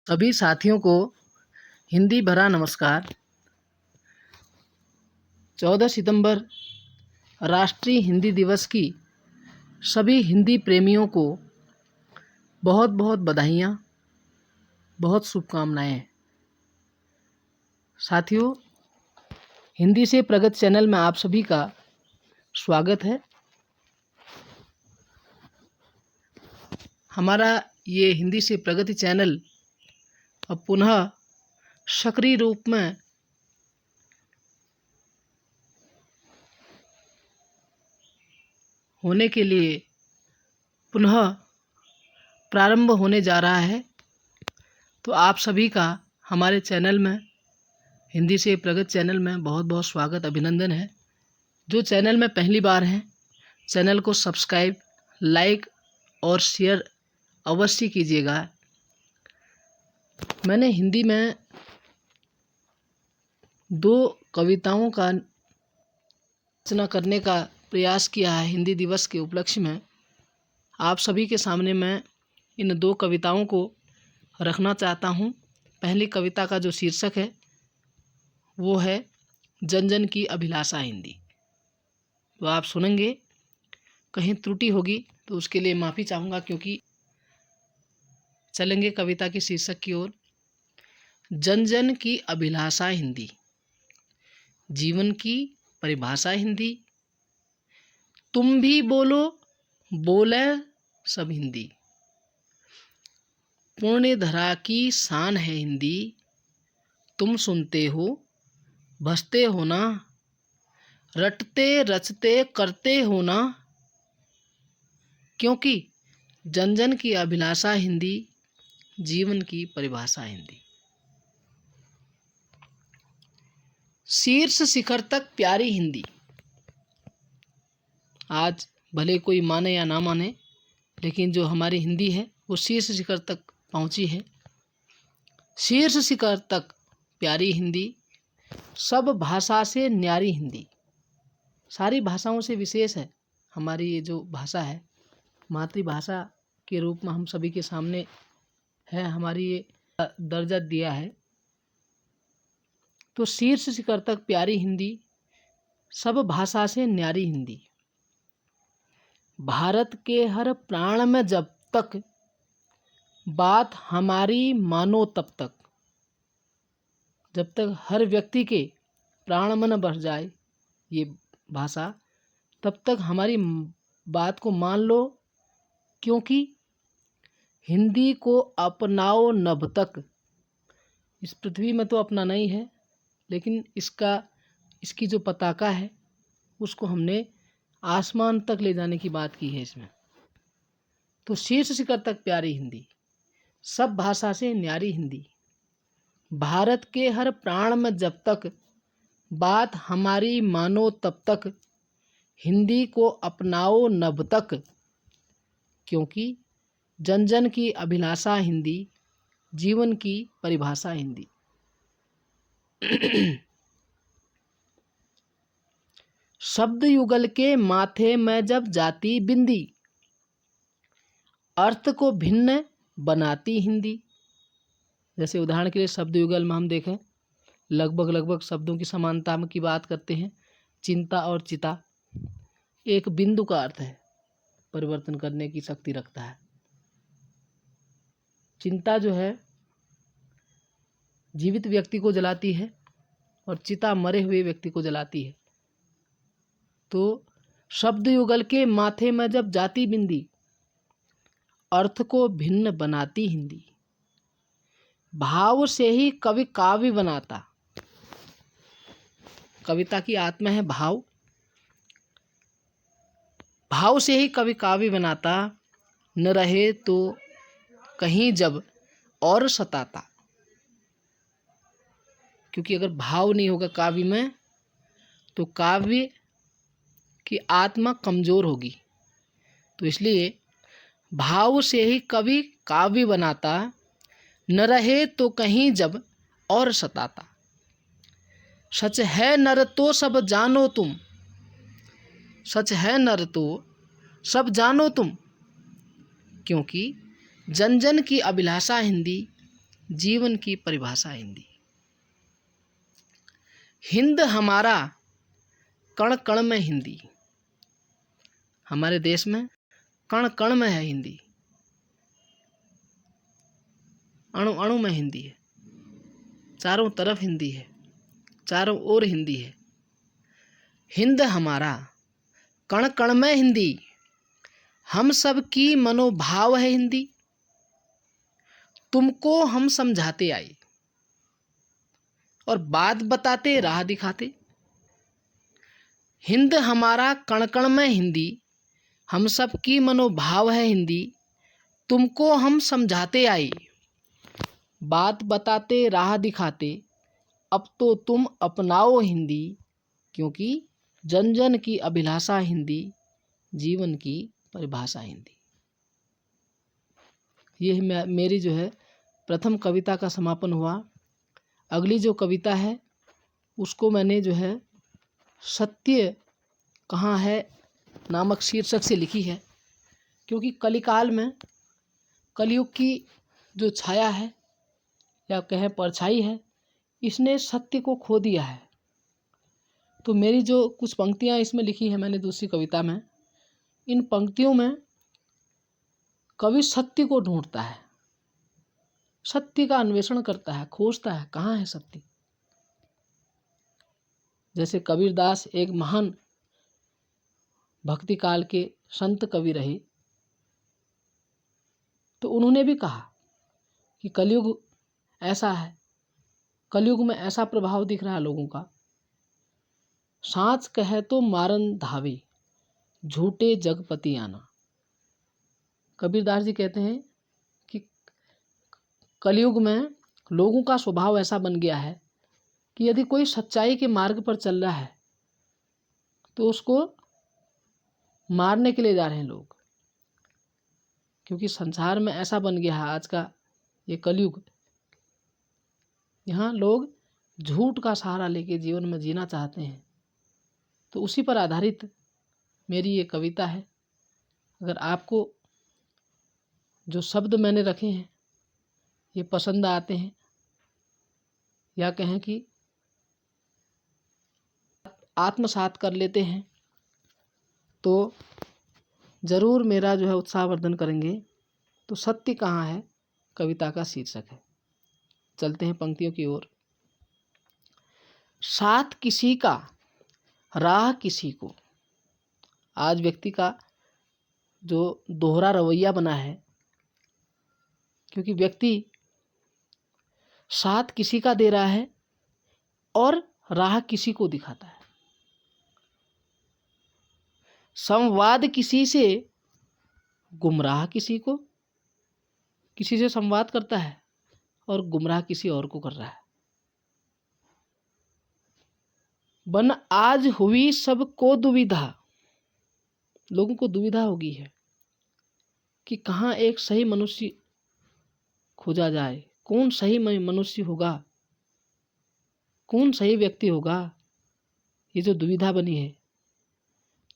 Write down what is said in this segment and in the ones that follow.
सभी साथियों को हिंदी भरा नमस्कार। 14 सितंबर राष्ट्रीय हिंदी दिवस की सभी हिंदी प्रेमियों को बहुत बहुत बधाइयाँ, बहुत शुभकामनाएँ। साथियों, हिंदी से प्रगति चैनल में आप सभी का स्वागत है। हमारा ये हिंदी से प्रगति चैनल अब पुनः सक्रिय रूप में होने के लिए पुनः प्रारंभ होने जा रहा है। तो आप सभी का हमारे चैनल में, हिंदी से प्रगति चैनल में बहुत बहुत स्वागत, अभिनंदन है। जो चैनल में पहली बार हैं, चैनल को सब्सक्राइब, लाइक और शेयर अवश्य कीजिएगा। मैंने हिंदी में 2 कविताओं का रचना करने का प्रयास किया है हिंदी दिवस के उपलक्ष्य में। आप सभी के सामने मैं इन 2 कविताओं को रखना चाहता हूँ। पहली कविता का जो शीर्षक है वो है जन जन की अभिलाषा हिंदी। तो आप सुनेंगे, कहीं त्रुटि होगी तो उसके लिए माफ़ी चाहूँगा, क्योंकि चलेंगे कविता के शीर्षक की ओर। जन जन की अभिलाषा हिंदी, जीवन की परिभाषा हिंदी, तुम भी बोलो, बोले सब हिंदी, पुण्य धरा की शान है हिंदी, तुम सुनते हो बसते हो ना, रटते रचते करते हो ना, क्योंकि जन जन की अभिलाषा हिंदी, जीवन की परिभाषा हिंदी। शीर्ष शिखर तक प्यारी हिंदी। आज भले कोई माने या ना माने, लेकिन जो हमारी हिंदी है वो शीर्ष शिखर तक पहुंची है। शीर्ष शिखर तक प्यारी हिंदी, सब भाषा से न्यारी हिंदी। सारी भाषाओं से विशेष है हमारी ये जो भाषा है, मातृभाषा के रूप में हम सभी के सामने है, हमारी ये दर्जा दिया है। तो शीर्ष शिखर तक प्यारी हिंदी, सब भाषा से न्यारी हिंदी, भारत के हर प्राण में जब तक बात हमारी मानो तब तक। जब तक हर व्यक्ति के प्राण में न बस जाए ये भाषा, तब तक हमारी बात को मान लो, क्योंकि हिंदी को अपनाओ नभ तक। इस पृथ्वी में तो अपनाना ही है, लेकिन इसकी जो पताका है उसको हमने आसमान तक ले जाने की बात की है इसमें। तो शीर्ष शिखर तक प्यारी हिंदी, सब भाषा से न्यारी हिंदी, भारत के हर प्राण में जब तक बात हमारी मानो तब तक, हिंदी को अपनाओ नभ तक, क्योंकि जन जन की अभिलाषा हिंदी, जीवन की परिभाषा हिंदी। शब्द युगल के माथे में जब जाती बिंदी, अर्थ को भिन्न बनाती हिंदी। जैसे उदाहरण के लिए शब्द युगल में हम देखें, लगभग शब्दों की समानता की बात करते हैं। चिंता और चिता एक बिंदु का अर्थ है, परिवर्तन करने की शक्ति रखता है। चिंता जो है जीवित व्यक्ति को जलाती है और चिता मरे हुए व्यक्ति को जलाती है। तो शब्द युगल के माथे में जब जाती बिंदी, अर्थ को भिन्न बनाती हिंदी, भाव से ही कवि काव्य बनाता। कविता की आत्मा है भाव, भाव से ही कवि काव्य बनाता, न रहे तो कहीं जब और सताता। क्योंकि अगर भाव नहीं होगा काव्य में तो काव्य की आत्मा कमजोर होगी। तो इसलिए भाव से ही कवि काव्य बनाता, न रहे तो कहीं जब और सताता। सच है नर तो सब जानो तुम, सच है नर तो सब जानो तुम, क्योंकि जन जन की अभिलाषा हिंदी, जीवन की परिभाषा हिंदी। हिंद हमारा कण कण में हिंदी। हमारे देश में कण कण में है हिंदी, अणु अणु में हिंदी है, चारों तरफ हिंदी है, चारों ओर हिंदी है। हिंद हमारा कण कण में हिंदी, हम सब की मनोभाव है हिंदी, तुमको हम समझाते आए और बात बताते राह दिखाते। हिंद हमारा कण कण में हिंदी, हम सब की मनोभाव है हिंदी, तुमको हम समझाते आए बात बताते राह दिखाते। अब तो तुम अपनाओ हिंदी, क्योंकि जन जन की अभिलाषा हिंदी, जीवन की परिभाषा हिंदी। ये मेरी जो है प्रथम कविता का समापन हुआ। अगली जो कविता है उसको मैंने जो है सत्य कहाँ है नामक शीर्षक से लिखी है, क्योंकि कलिकाल में कलयुग की जो छाया है या कहें परछाई है, इसने सत्य को खो दिया है। तो मेरी जो कुछ पंक्तियाँ इसमें लिखी है मैंने दूसरी कविता में, इन पंक्तियों में कवि सत्य को ढूंढता है, सत्य का अन्वेषण करता है, खोजता है कहाँ है सत्य। जैसे कबीरदास एक महान भक्ति काल के संत कवि रहे, तो उन्होंने भी कहा कि कलयुग ऐसा है, कलयुग में ऐसा प्रभाव दिख रहा है लोगों का, सांच कहे तो मारन धावे, झूठे जगपति आना। कबीरदास जी कहते हैं कि कलयुग में लोगों का स्वभाव ऐसा बन गया है कि यदि कोई सच्चाई के मार्ग पर चल रहा है तो उसको मारने के लिए जा रहे हैं लोग, क्योंकि संसार में ऐसा बन गया है आज का ये कलयुग। यहाँ लोग झूठ का सहारा लेके जीवन में जीना चाहते हैं। तो उसी पर आधारित मेरी ये कविता है। अगर आपको जो शब्द मैंने रखे हैं ये पसंद आते हैं, या कहें कि आत्मसात कर लेते हैं, तो ज़रूर मेरा जो है उत्साहवर्धन करेंगे। तो सत्य कहाँ है कविता का शीर्षक है। चलते हैं पंक्तियों की ओर। साथ किसी का राह किसी को। आज व्यक्ति का जो दोहरा रवैया बना है, क्योंकि व्यक्ति साथ किसी का दे रहा है और राह किसी को दिखाता है। संवाद किसी से, गुमराह किसी को, किसी से संवाद करता है और गुमराह किसी और को कर रहा है। बन आज हुई सबको दुविधा, लोगों को दुविधा होगी है कि कहाँ एक सही मनुष्य खोजा जाए, कौन सही मनुष्य होगा, कौन सही व्यक्ति होगा, ये जो दुविधा बनी है।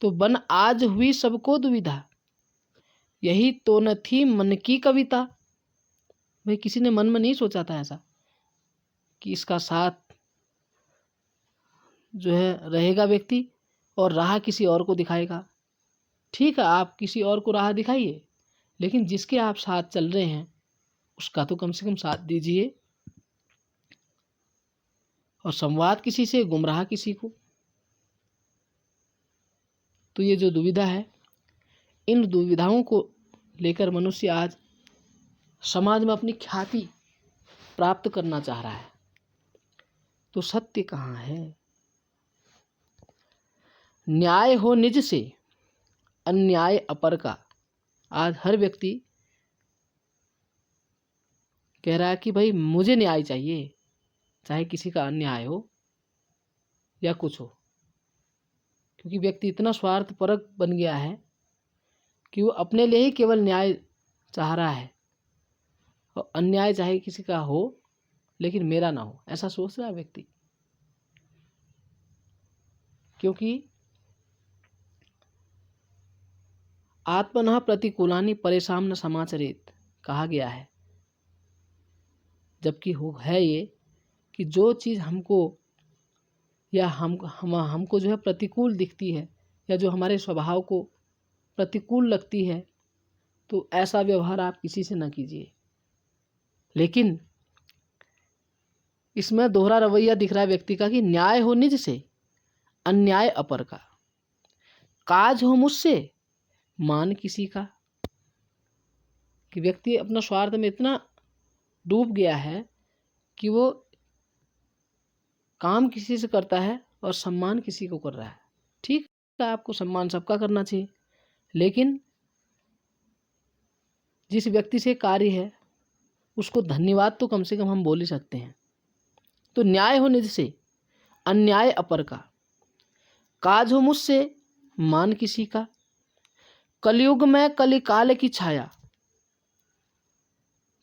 तो बन आज हुई सबको दुविधा, यही तो न थी मन की कविता। भाई किसी ने मन में नहीं सोचा था ऐसा कि इसका साथ जो है रहेगा व्यक्ति और राह किसी और को दिखाएगा। ठीक है, आप किसी और को राह दिखाइए, लेकिन जिसके आप साथ चल रहे हैं उसका तो कम से कम साथ दीजिए। और संवाद किसी से, गुमराह किसी को। तो ये जो दुविधा है, इन दुविधाओं को लेकर मनुष्य आज समाज में अपनी ख्याति प्राप्त करना चाह रहा है। तो सत्य कहाँ है? न्याय हो निज से, अन्याय अपर का। आज हर व्यक्ति कह रहा है कि भाई मुझे न्याय चाहिए, चाहे किसी का अन्याय हो या कुछ हो, क्योंकि व्यक्ति इतना स्वार्थपरक बन गया है कि वो अपने लिए ही केवल न्याय चाह रहा है, और अन्याय चाहे किसी का हो लेकिन मेरा ना हो, ऐसा सोच रहा है व्यक्ति। क्योंकि आत्मनः प्रतिकूलानि परेशान न समाचरेत कहा गया है जबकि हो है ये कि जो चीज़ हमको या हमको जो है प्रतिकूल दिखती है या जो हमारे स्वभाव को प्रतिकूल लगती है, तो ऐसा व्यवहार आप किसी से ना कीजिए। लेकिन इसमें दोहरा रवैया दिख रहा है व्यक्ति का कि न्याय हो निज से, अन्याय अपर का, काज हो मुझसे, मान किसी का। कि व्यक्ति अपना स्वार्थ में इतना डूब गया है कि वो काम किसी से करता है और सम्मान किसी को कर रहा है। ठीक है, आपको सम्मान सबका करना चाहिए, लेकिन जिस व्यक्ति से कार्य है उसको धन्यवाद तो कम से कम हम बोल ही सकते हैं। तो न्याय हो निज से, अन्याय अपर का, काज हो मुझसे, मान किसी का। कलयुग में कलिकाल की छाया,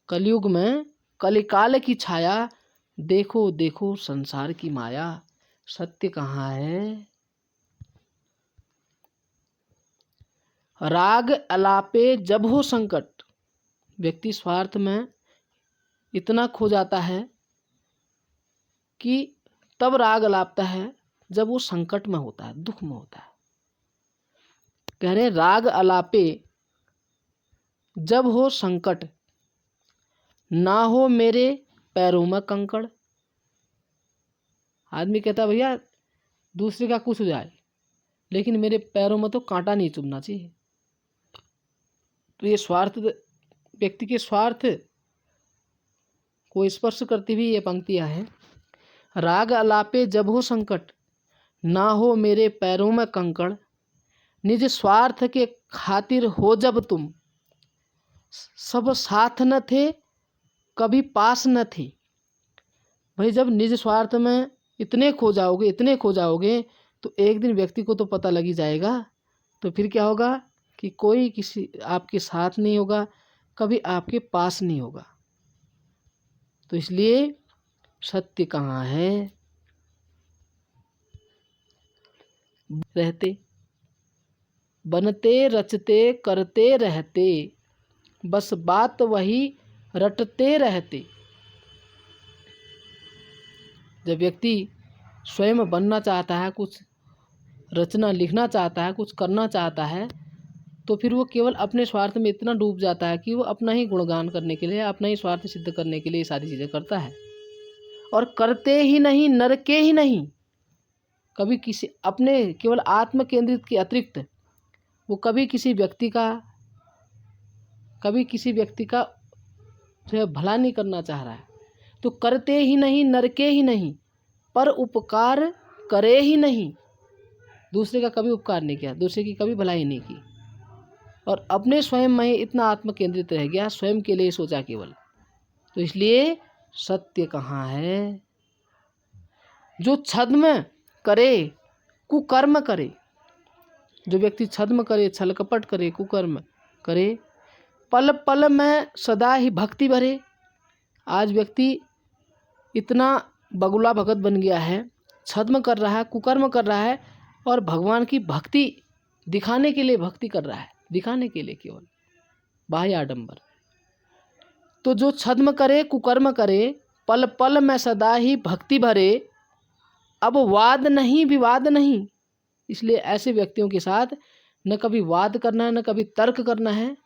कलयुग में कलिकाल की छाया, देखो देखो संसार की माया, सत्य कहाँ है। राग अलापे जब हो संकट, व्यक्ति स्वार्थ में इतना खो जाता है कि तब राग अलापता है जब वो संकट में होता है, दुख में होता है। कह रहे राग अलापे जब हो संकट, ना हो मेरे पैरों में कंकड़। आदमी कहता है भैया दूसरे का कुछ हो जाए लेकिन मेरे पैरों में तो कांटा नहीं चुभना चाहिए। तो ये स्वार्थ, व्यक्ति के स्वार्थ को स्पर्श करती हुई ये पंक्तियां हैं। राग अलापे जब हो संकट, ना हो मेरे पैरों में कंकड़, निज स्वार्थ के खातिर हो जब तुम, सब साथ न थे कभी पास न थे। भाई जब निज स्वार्थ में इतने खो जाओगे तो एक दिन व्यक्ति को तो पता लग ही जाएगा। तो फिर क्या होगा कि कोई किसी आपके साथ नहीं होगा, कभी आपके पास नहीं होगा। तो इसलिए सत्य कहाँ है। रहते बनते रचते करते रहते, बस बात वही रटते रहते। जब व्यक्ति स्वयं बनना चाहता है, कुछ रचना लिखना चाहता है, कुछ करना चाहता है, तो फिर वो केवल अपने स्वार्थ में इतना डूब जाता है कि वो अपना ही गुणगान करने के लिए, अपना ही स्वार्थ सिद्ध करने के लिए सारी चीज़ें करता है। और करते ही नहीं, नर के ही नहीं, कभी किसी अपने केवल आत्म केंद्रित के अतिरिक्त वो कभी किसी व्यक्ति का जो है भला नहीं करना चाह रहा है। तो करते ही नहीं, नर के ही नहीं, पर उपकार करे ही नहीं। दूसरे का कभी उपकार नहीं किया, दूसरे की कभी भलाई नहीं की, और अपने स्वयं में इतना आत्म केंद्रित रह गया, स्वयं के लिए सोचा केवल। तो इसलिए सत्य कहाँ है। जो छद्म करे कुकर्म करे, जो व्यक्ति छद्म करे, छल कपट करे, कुकर्म करे, पल पल में सदा ही भक्ति भरे। आज व्यक्ति इतना बगुला भगत बन गया है, छद्म कर रहा है, कुकर्म कर रहा है, और भगवान की भक्ति दिखाने के लिए भक्ति कर रहा है, दिखाने के लिए केवल बाह्य आडंबर। तो जो छद्म करे कुकर्म करे, पल पल में सदा ही भक्ति भरे, अब वाद नहीं विवाद नहीं। इसलिए ऐसे व्यक्तियों के साथ न कभी वाद करना है, न कभी तर्क करना है,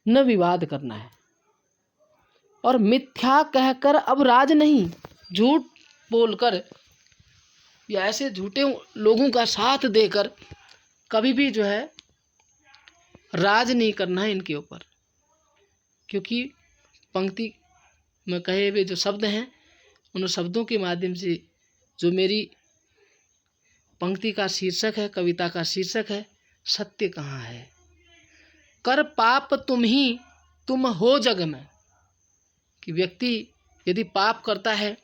न विवाद करना है। और मिथ्या कहकर अब राज नहीं, झूठ बोलकर या ऐसे झूठे लोगों का साथ देकर कभी भी जो है राज नहीं करना है इनके ऊपर। क्योंकि पंक्ति में कहे हुए जो शब्द हैं, उन शब्दों के माध्यम से जो मेरी पंक्ति का शीर्षक है, कविता का शीर्षक है, सत्य कहाँ है। कर पाप तुम हो जग में। कि व्यक्ति यदि पाप करता है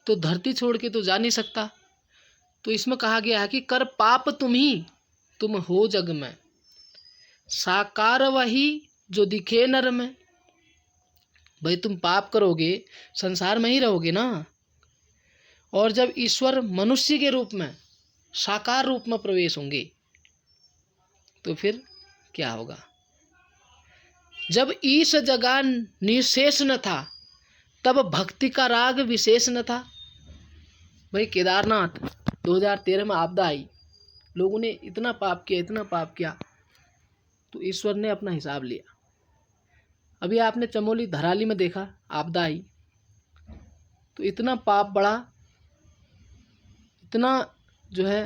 तो धरती छोड़ के तो जा नहीं सकता। तो इसमें कहा गया है कि कर पाप तुम हो जग में, साकार वही जो दिखे नर में। भाई तुम पाप करोगे, संसार में ही रहोगे ना, और जब ईश्वर मनुष्य के रूप में, साकार रूप में प्रवेश होंगे तो फिर क्या होगा। जब ईश जगह निशेष न था, तब भक्ति का राग विशेष न था। भाई केदारनाथ 2013 में आपदा आई, लोगों ने इतना पाप किया, तो ईश्वर ने अपना हिसाब लिया। अभी आपने चमोली धराली में देखा, आपदा आई तो इतना पाप बढ़ा, इतना जो है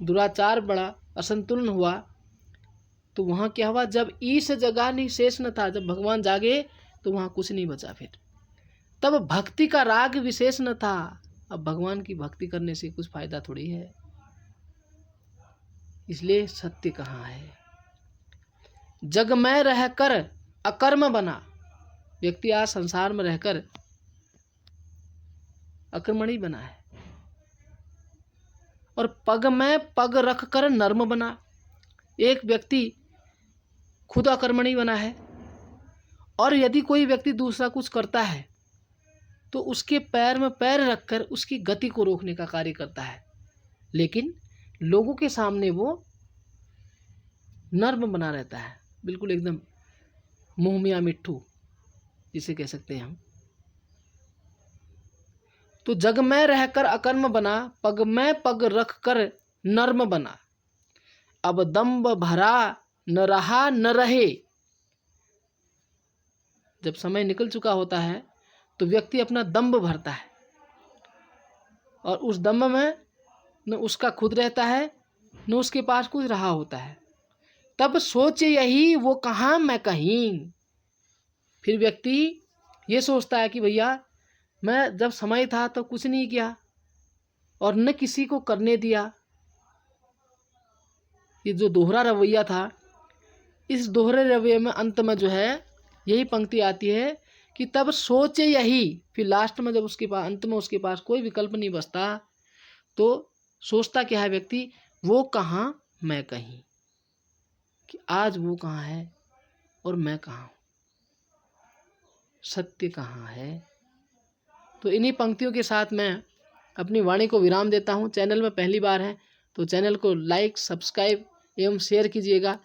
दुराचार बढ़ा, असंतुलन हुआ। तो वहाँ क्या हुआ, जब ईश जगह नहीं शेष न था, जब भगवान जागे तो वहाँ कुछ नहीं बचा फिर। तब भक्ति का राग विशेष न था। अब भगवान की भक्ति करने से कुछ फायदा थोड़ी है। इसलिए सत्य कहाँ है। जग में रहकर अकर्म बना। व्यक्ति आज संसार में रहकर अकर्मणी बना है, और पग में पग रख कर नर्म बना। एक व्यक्ति खुद अकर्मणी बना है, और यदि कोई व्यक्ति दूसरा कुछ करता है तो उसके पैर में पैर रखकर उसकी गति को रोकने का कार्य करता है, लेकिन लोगों के सामने वो नर्म बना रहता है, बिल्कुल एकदम मुँह मियाँ मिट्ठू जिसे कह सकते हैं हम। तो जग में रहकर अकर्म बना, पग में पग रख कर नर्म बना। अब दम्भ भरा न रहा न रहे। जब समय निकल चुका होता है तो व्यक्ति अपना दम्भ भरता है, और उस दम्भ में न उसका खुद रहता है न उसके पास कुछ रहा होता है। तब सोचे यही वो कहाँ मैं कहीं। फिर व्यक्ति ये सोचता है कि भैया मैं जब समय था तो कुछ नहीं किया और न किसी को करने दिया। ये जो दोहरा रवैया था, इस दोहरे रवैये में अंत में जो है यही पंक्ति आती है कि तब सोचे यही। फिर लास्ट में जब उसके पास अंत में उसके पास कोई विकल्प नहीं बचता तो सोचता क्या है व्यक्ति, वो कहाँ मैं कहीं, कि आज वो कहाँ है और मैं कहाँ हूँ, सत्य कहाँ है। तो इन्हीं पंक्तियों के साथ मैं अपनी वाणी को विराम देता हूँ। चैनल में पहली बार है तो चैनल को लाइक, सब्सक्राइब एवं शेयर कीजिएगा,